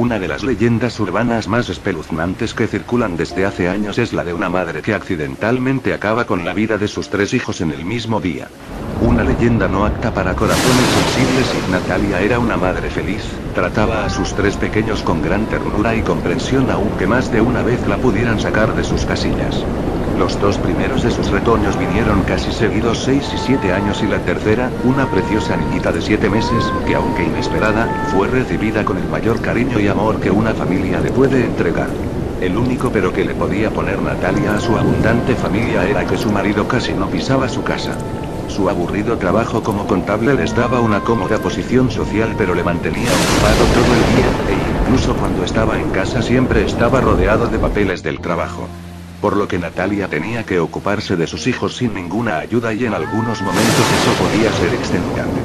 Una de las leyendas urbanas más espeluznantes que circulan desde hace años es la de una madre que accidentalmente acaba con la vida de sus 3 hijos en el mismo día. Una leyenda no apta para corazones sensibles y Natalia era una madre feliz, trataba a sus 3 pequeños con gran ternura y comprensión aunque más de una vez la pudieran sacar de sus casillas. Los 2 primeros de sus retoños vinieron casi seguidos 6 y 7 años y la tercera, una preciosa niñita de 7 meses, que aunque inesperada, fue recibida con el mayor cariño y amor que una familia le puede entregar. El único pero que le podía poner Natalia a su abundante familia era que su marido casi no pisaba su casa. Su aburrido trabajo como contable les daba una cómoda posición social pero le mantenía ocupado todo el día, e incluso cuando estaba en casa siempre estaba rodeado de papeles del trabajo. Por lo que Natalia tenía que ocuparse de sus hijos sin ninguna ayuda y en algunos momentos eso podía ser extenuante.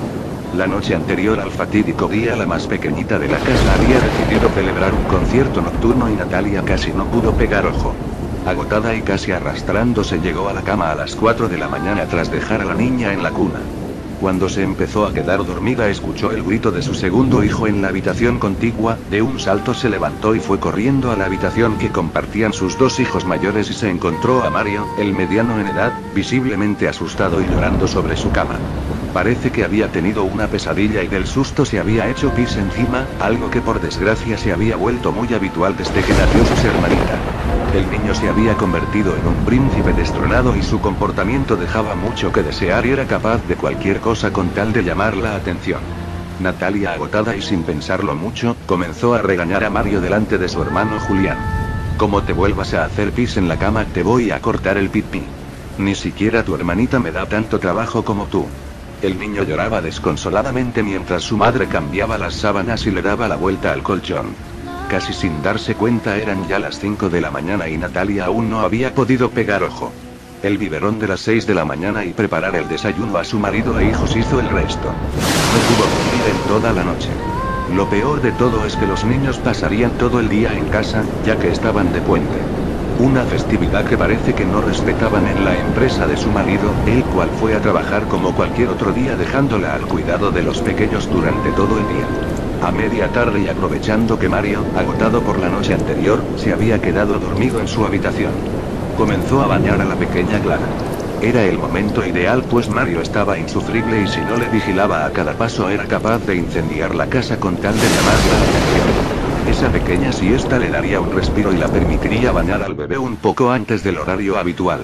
La noche anterior al fatídico día la más pequeñita de la casa había decidido celebrar un concierto nocturno y Natalia casi no pudo pegar ojo. Agotada y casi arrastrándose llegó a la cama a las 4 de la mañana tras dejar a la niña en la cuna. Cuando se empezó a quedar dormida escuchó el grito de su segundo hijo en la habitación contigua, de un salto se levantó y fue corriendo a la habitación que compartían sus 2 hijos mayores y se encontró a Mario, el mediano en edad, visiblemente asustado y llorando sobre su cama. Parece que había tenido una pesadilla y del susto se había hecho pis encima, algo que por desgracia se había vuelto muy habitual desde que nació su hermanita. El niño se había convertido en un príncipe destronado y su comportamiento dejaba mucho que desear y era capaz de cualquier cosa con tal de llamar la atención. Natalia, agotada y sin pensarlo mucho, comenzó a regañar a Mario delante de su hermano Julián. Como te vuelvas a hacer pis en la cama te voy a cortar el pipí. Ni siquiera tu hermanita me da tanto trabajo como tú. El niño lloraba desconsoladamente mientras su madre cambiaba las sábanas y le daba la vuelta al colchón. Casi sin darse cuenta eran ya las 5 de la mañana y Natalia aún no había podido pegar ojo. El biberón de las 6 de la mañana y preparar el desayuno a su marido e hijos hizo el resto. No pudo dormir en toda la noche. Lo peor de todo es que los niños pasarían todo el día en casa, ya que estaban de puente. Una festividad que parece que no respetaban en la empresa de su marido, el cual fue a trabajar como cualquier otro día dejándola al cuidado de los pequeños durante todo el día. A media tarde y aprovechando que Mario, agotado por la noche anterior, se había quedado dormido en su habitación, comenzó a bañar a la pequeña Clara. Era el momento ideal pues Mario estaba insufrible y si no le vigilaba a cada paso era capaz de incendiar la casa con tal de llamar la atención. Esa pequeña siesta le daría un respiro y la permitiría bañar al bebé un poco antes del horario habitual.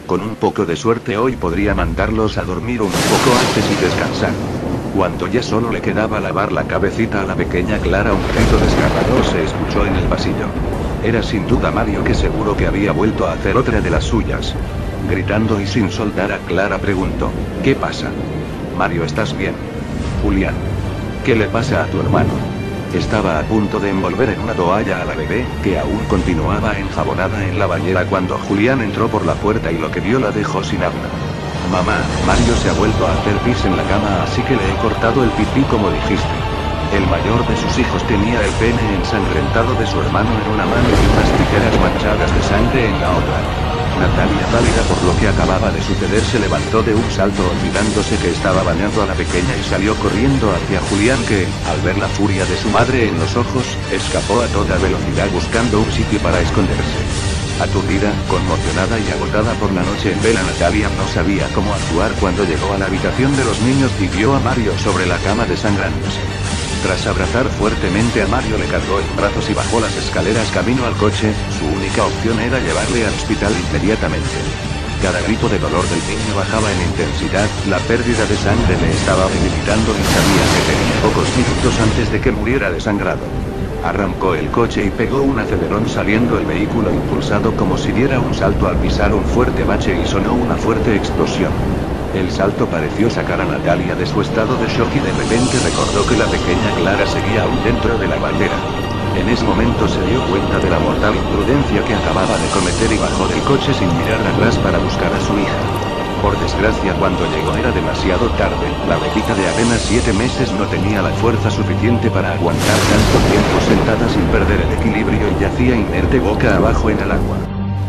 Con un poco de suerte hoy podría mandarlos a dormir un poco antes y descansar. Cuando ya solo le quedaba lavar la cabecita a la pequeña Clara, un grito desgarrador se escuchó en el pasillo. Era sin duda Mario, que seguro que había vuelto a hacer otra de las suyas. Gritando y sin soltar a Clara preguntó: ¿qué pasa? Mario, ¿estás bien? Julián. ¿Qué le pasa a tu hermano? Estaba a punto de envolver en una toalla a la bebé, que aún continuaba enjabonada en la bañera cuando Julián entró por la puerta y lo que vio la dejó sin habla. Mamá, Mario se ha vuelto a hacer pis en la cama, así que le he cortado el pipí como dijiste. El mayor de sus hijos tenía el pene ensangrentado de su hermano en una mano y unas tijeras manchadas de sangre en la otra. Natalia, pálida por lo que acababa de suceder, se levantó de un salto olvidándose que estaba bañando a la pequeña y salió corriendo hacia Julián, que, al ver la furia de su madre en los ojos, escapó a toda velocidad buscando un sitio para esconderse. Aturdida, conmocionada y agotada por la noche en vela, Natalia no sabía cómo actuar cuando llegó a la habitación de los niños y vio a Mario sobre la cama desangrándose. Tras abrazar fuertemente a Mario, le cargó en brazos y bajó las escaleras camino al coche. Su única opción era llevarle al hospital inmediatamente. Cada grito de dolor del niño bajaba en intensidad, la pérdida de sangre le estaba debilitando y sabía que tenía pocos minutos antes de que muriera desangrado. Arrancó el coche y pegó un acelerón saliendo el vehículo impulsado como si diera un salto al pisar un fuerte bache y sonó una fuerte explosión. El salto pareció sacar a Natalia de su estado de shock y de repente recordó que la pequeña Clara seguía aún dentro de la bañera. En ese momento se dio cuenta de la mortal imprudencia que acababa de cometer y bajó del coche sin mirar atrás para buscar a su hija. Por desgracia, cuando llegó era demasiado tarde. La bebita de apenas 7 meses no tenía la fuerza suficiente para aguantar tanto tiempo sentada sin perder el equilibrio y yacía inerte boca abajo en el agua.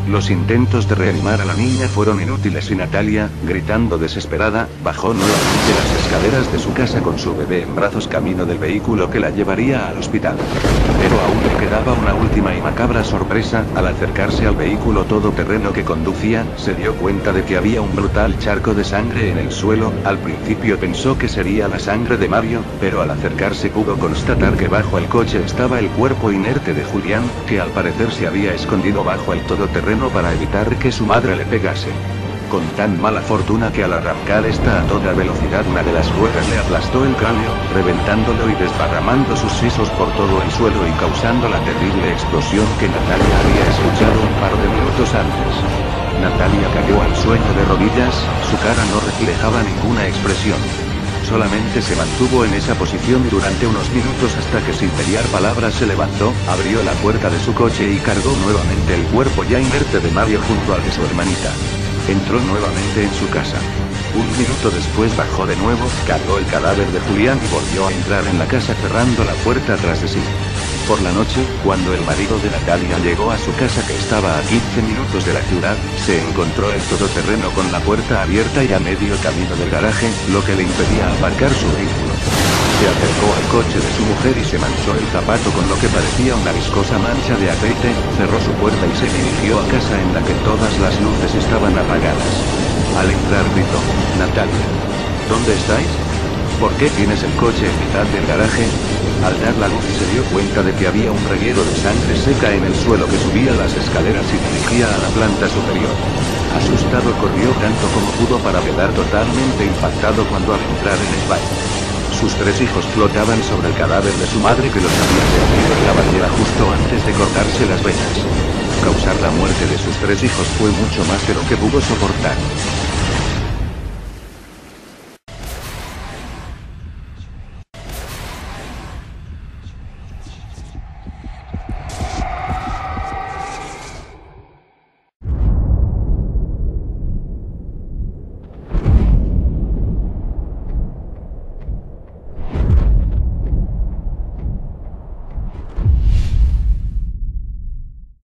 Los intentos de reanimar a la niña fueron inútiles y Natalia, gritando desesperada, bajó nuevamente las escaleras de su casa con su bebé en brazos camino del vehículo que la llevaría al hospital. Pero aún le quedaba una última y macabra sorpresa. Al acercarse al vehículo todoterreno que conducía, se dio cuenta de que había un brutal charco de sangre en el suelo. Al principio pensó que sería la sangre de Mario, pero al acercarse pudo constatar que bajo el coche estaba el cuerpo inerte de Julián, que al parecer se había escondido bajo el todoterreno para evitar que su madre le pegase. Con tan mala fortuna que al arrancar esta a toda velocidad una de las ruedas le aplastó el cráneo, reventándolo y desparramando sus sesos por todo el suelo y causando la terrible explosión que Natalia había escuchado un par de minutos antes. Natalia cayó al suelo de rodillas, su cara no reflejaba ninguna expresión. Solamente se mantuvo en esa posición durante unos minutos hasta que sin mediar palabras se levantó, abrió la puerta de su coche y cargó nuevamente el cuerpo ya inerte de Mario junto al de su hermanita. Entró nuevamente en su casa. Un minuto después bajó de nuevo, cargó el cadáver de Julián y volvió a entrar en la casa cerrando la puerta tras de sí. Por la noche, cuando el marido de Natalia llegó a su casa que estaba a 15 minutos de la ciudad, se encontró el todoterreno con la puerta abierta y a medio camino del garaje, lo que le impedía aparcar su vehículo. Se acercó al coche de su mujer y se manchó el zapato con lo que parecía una viscosa mancha de aceite, cerró su puerta y se dirigió a casa en la que todas las luces estaban apagadas. Al entrar gritó: «Natalia, ¿dónde estáis? ¿Por qué tienes el coche en mitad del garaje?». Al dar la luz se dio cuenta de que había un reguero de sangre seca en el suelo que subía las escaleras y dirigía a la planta superior. Asustado corrió tanto como pudo para quedar totalmente impactado cuando al entrar en el baño. Sus tres hijos flotaban sobre el cadáver de su madre que los había tendido en la bañera justo antes de cortarse las venas. Causar la muerte de sus tres hijos fue mucho más de lo que pudo soportar.